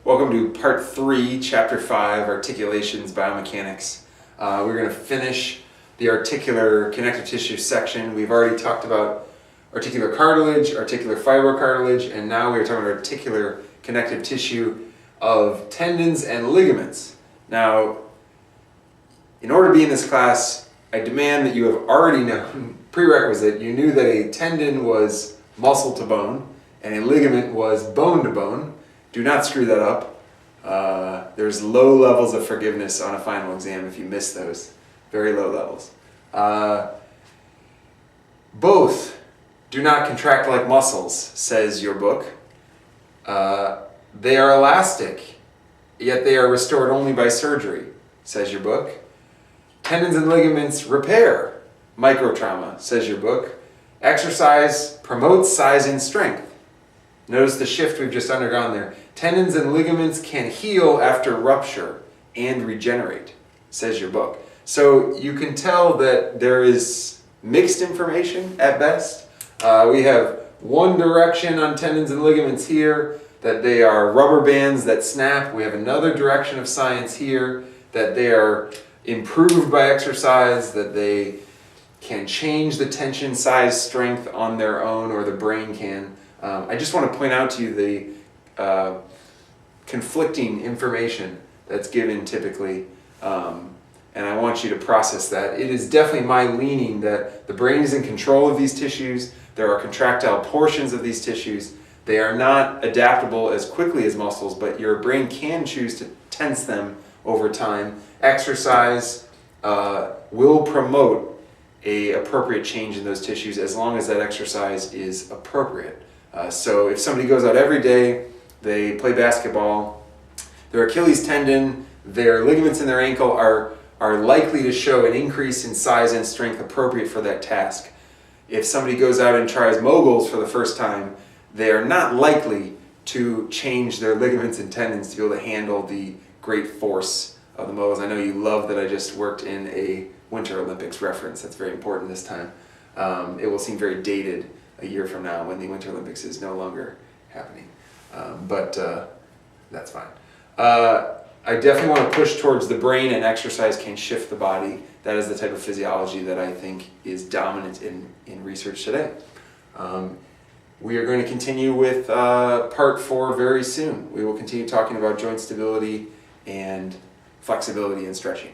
Welcome to Part 3, Chapter 5, Articulations, Biomechanics. We're going to finish the articular connective tissue section. We've already talked about articular cartilage, articular fibrocartilage, and now we're talking about articular connective tissue of tendons and ligaments. Now, in order to be in this class, I demand that you have already known, prerequisite, you knew that a tendon was muscle to bone and a ligament was bone to bone. Do not screw that up. There's low levels of forgiveness on a final exam if you miss those. Very low levels. Both do not contract like muscles, says your book. They are elastic, yet they are restored only by surgery, says your book. Tendons and ligaments repair microtrauma, says your book. Exercise promotes size and strength. Notice the shift we've just undergone there. Tendons and ligaments can heal after rupture and regenerate, says your book. So you can tell that there is mixed information at best. We have one direction on tendons and ligaments here, that they are rubber bands that snap. We have another direction of science here, that they are improved by exercise, that they can change the tension, size, strength on their own, or the brain can. I just want to point out to you the conflicting information that's given typically, and I want you to process that. It is definitely my leaning that the brain is in control of these tissues. There are contractile portions of these tissues. They are not adaptable as quickly as muscles, but your brain can choose to tense them over time. Exercise will promote an appropriate change in those tissues as long as that exercise is appropriate. So if somebody goes out every day, they play basketball, their Achilles tendon, their ligaments in their ankle are likely to show an increase in size and strength appropriate for that task. If somebody goes out and tries moguls for the first time, they are not likely to change their ligaments and tendons to be able to handle the great force of the moguls. I know you love that I just worked in a Winter Olympics reference. That's very important this time. It will seem very dated a year from now when the Winter Olympics is no longer happening. But that's fine. I definitely want to push towards the brain, and exercise can shift the body. That is the type of physiology that I think is dominant in research today. We are going to continue with part 4 very soon. We will continue talking about joint stability and flexibility and stretching.